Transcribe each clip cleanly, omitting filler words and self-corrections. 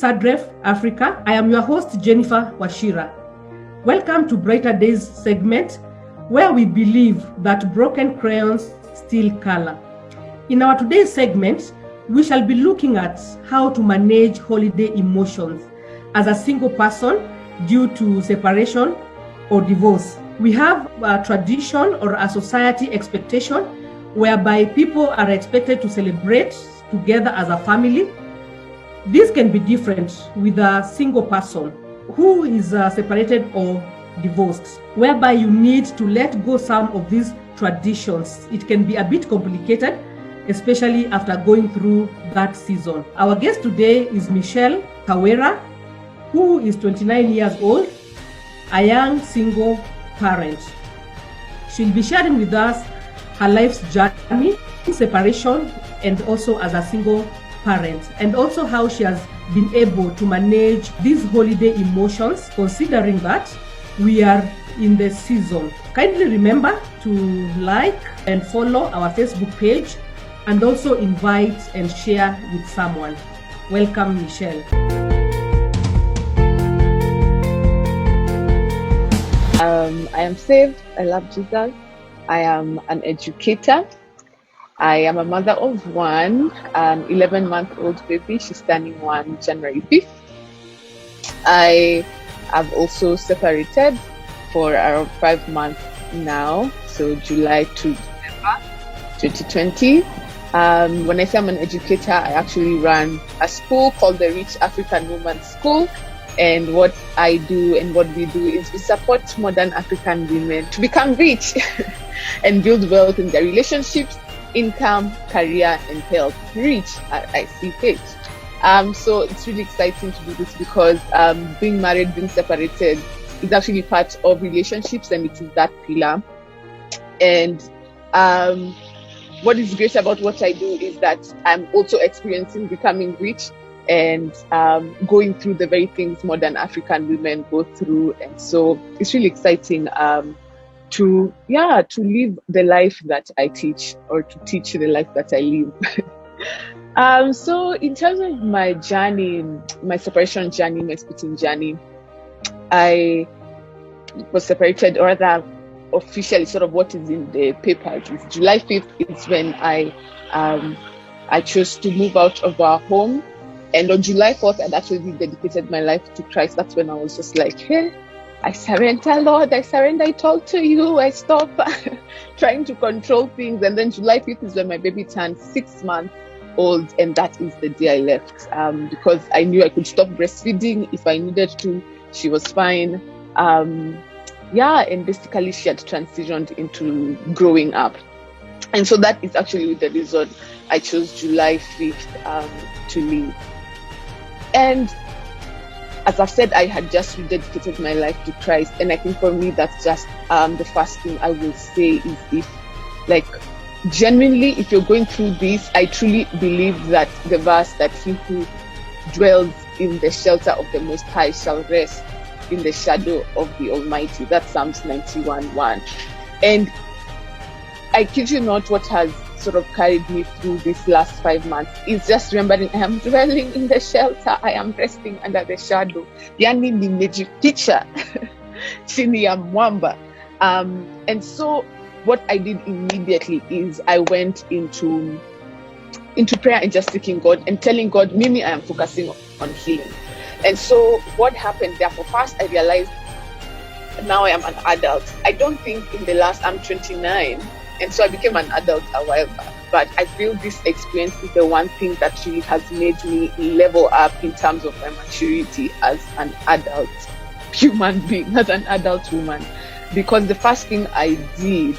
SADREF Africa. I am your host, Jennifer Washira. Welcome to Brighter Days segment, where we believe that broken crayons still color. In our today's segment, we shall be looking at how to manage holiday emotions as a single person due to separation or divorce. We have a tradition or a society expectation whereby people are expected to celebrate together as a family. This can be different with a single person who is separated or divorced, whereby you need to let go some of these traditions. It can be a bit complicated, especially after going through that season. Our guest today is Michelle Kawira, who is 29 years old, a young single parent. She'll be sharing with us her life's journey in separation and also as a single parent, and also how she has been able to manage these holiday emotions, considering that we are in the season. Kindly remember to like and follow our Facebook page and also invite and share with someone. Welcome, Michelle. I am saved. I love Jesus. I am an educator. I am a mother of one, an 11-month-old baby. She's turning 1 January 5th. I have also separated for around 5 months now, so July to December 2020. When I say I'm an educator, I actually run a school called the Rich African Women's School. And what I do and what we do is we support modern African women to become rich and build wealth in their relationships, income, career, and health. Rich, RICH. So it's really exciting to do this because being married, being separated is actually part of relationships, and it is that pillar. And what is great about what I do is that I'm also experiencing becoming rich and going through the very things modern African women go through. And so it's really exciting to live the life that I teach, or to teach the life that I live. So in terms of my journey, my separation journey, my splitting journey, I was separated, or rather officially, sort of what is in the papers is July 5th is when I chose to move out of our home. And on July 4th, I'd actually dedicated my life to Christ. That's when I was just like, hey, I surrender, Lord. I surrender it all to you. I stop trying to control things. And then July 5th is when my baby turned 6 months old. And that is the day I left because I knew I could stop breastfeeding if I needed to. She was fine. And basically she had transitioned into growing up. And so that is actually the reason I chose July 5th to leave. And as I've said, I had just rededicated my life to Christ. And I think for me, that's just the first thing I will say is genuinely, if you're going through this, I truly believe that the verse that he who dwells in the shelter of the Most High shall rest in the shadow of the Almighty. That's Psalms 91:1. And I kid you not, what has sort of carried me through these last 5 months is just remembering I am dwelling in the shelter. I am resting under the shadow. Yani nimejificha chini ya mwamba. And so what I did immediately is I went into prayer and just seeking God and telling God, Mimi, I am focusing on healing. And so what happened there, first I realized now I am an adult. I don't think in the last, I'm 29, and so I became an adult a while back. But I feel this experience is the one thing that really has made me level up in terms of my maturity as an adult human being, as an adult woman. Because the first thing I did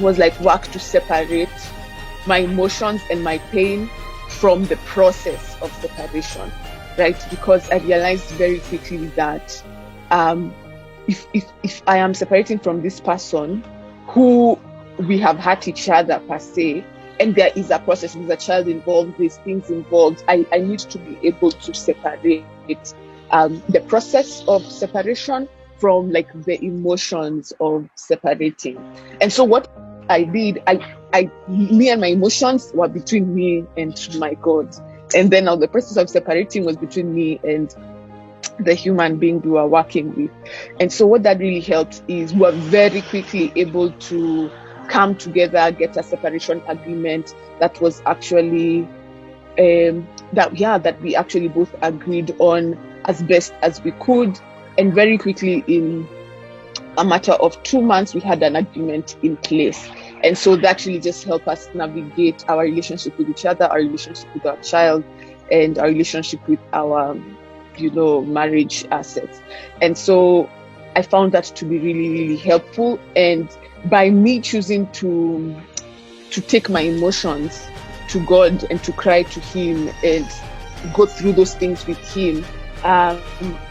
was work to separate my emotions and my pain from the process of separation, right? Because I realized very quickly that if I am separating from this person who we have hurt each other per se, and there is a process, there's a child involved, there's things involved, I need to be able to separate the process of separation from the emotions of separating. And so what I did, me and my emotions were between me and my God. And then now the process of separating was between me and the human being we were working with. And so what that really helped is we were very quickly able to come together, get a separation agreement that was actually that we actually both agreed on as best as we could. And very quickly, in a matter of 2 months, we had an agreement in place. And so that really just helped us navigate our relationship with each other, our relationship with our child, and our relationship with our, marriage assets. And so I found that to be really, really helpful. And by me choosing to take my emotions to God and to cry to Him and go through those things with Him,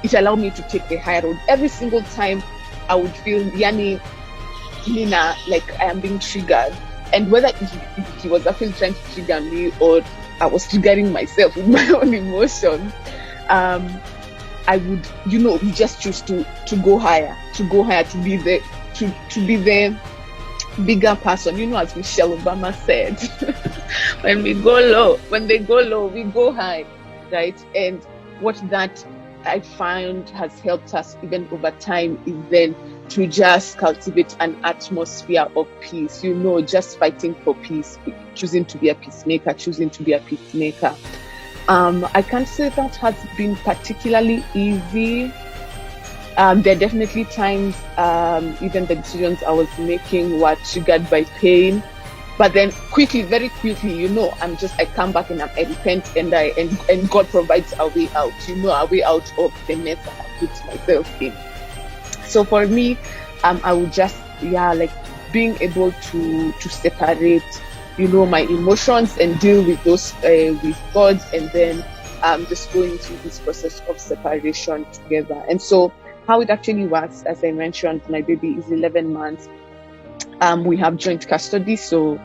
it allowed me to take the high road. Every single time I would feel, Yani, Nina, like I am being triggered. And whether he was actually trying to trigger me or I was triggering myself with my own emotions, I would, we just choose to go higher, to be the bigger person. As Michelle Obama said, when they go low, we go high, right? And what that I find has helped us even over time is then to just cultivate an atmosphere of peace, just fighting for peace, choosing to be a peacemaker. I can't say that has been particularly easy. There are definitely times, even the decisions I was making were triggered by pain. But then very quickly, I come back and I repent and God provides a way out, a way out of the mess I have put myself in. So for me, I would just, being able to separate, my emotions and deal with those with God, and then just going through this process of separation together. And so how it actually works, as I mentioned, my baby is 11 months. We have joint custody, so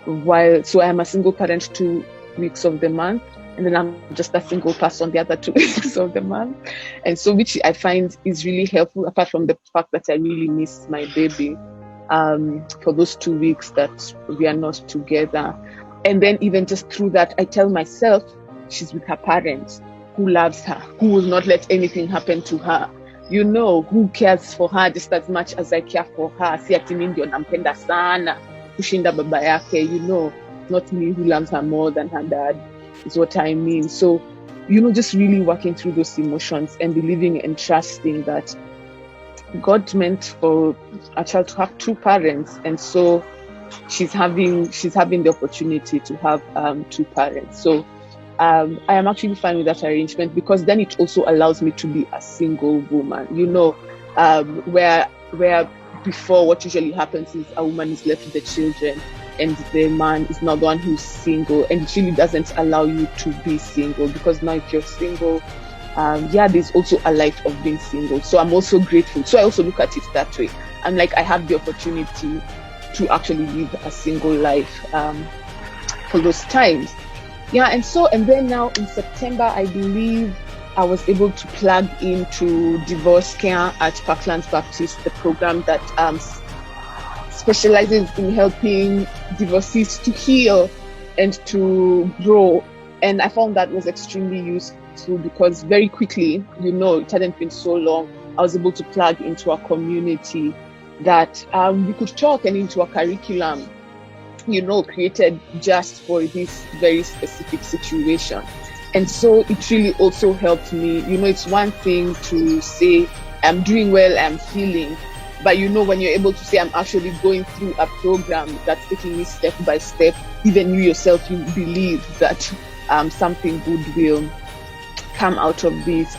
I'm a single parent 2 weeks of the month, and then I'm just a single person the other 2 weeks of the month. And so which I find is really helpful, apart from the fact that I really miss my baby for those 2 weeks that we are not together. And then even just through that, I tell myself she's with her parents who loves her, who will not let anything happen to her, who cares for her just as much as I care for her. Si ati mimi ndio nampenda sana kushinda baba yake, not me who loves her more than her dad, is what I mean. So, just really working through those emotions and believing and trusting that God meant for a child to have 2 parents, and so she's having the opportunity to have 2 parents. So I am actually fine with that arrangement, because then it also allows me to be a single woman, where before what usually happens is a woman is left with the children and the man is not the one who's single, and it really doesn't allow you to be single, because now if you're single, there's also a life of being single. So I'm also grateful. So I also look at it that way. I'm like, I have the opportunity to actually live a single life for those times. And then now in September, I believe I was able to plug into divorce care at Parklands Baptist, the program that specializes in helping divorcees to heal and to grow. And I found that was extremely useful, because very quickly, it hadn't been so long, I was able to plug into a community that we could talk, and into a curriculum, created just for this very specific situation. And so it really also helped me. It's one thing to say, I'm doing well, I'm healing. But when you're able to say, I'm actually going through a program that's taking me step by step, even you yourself, you believe that something good will come out of this.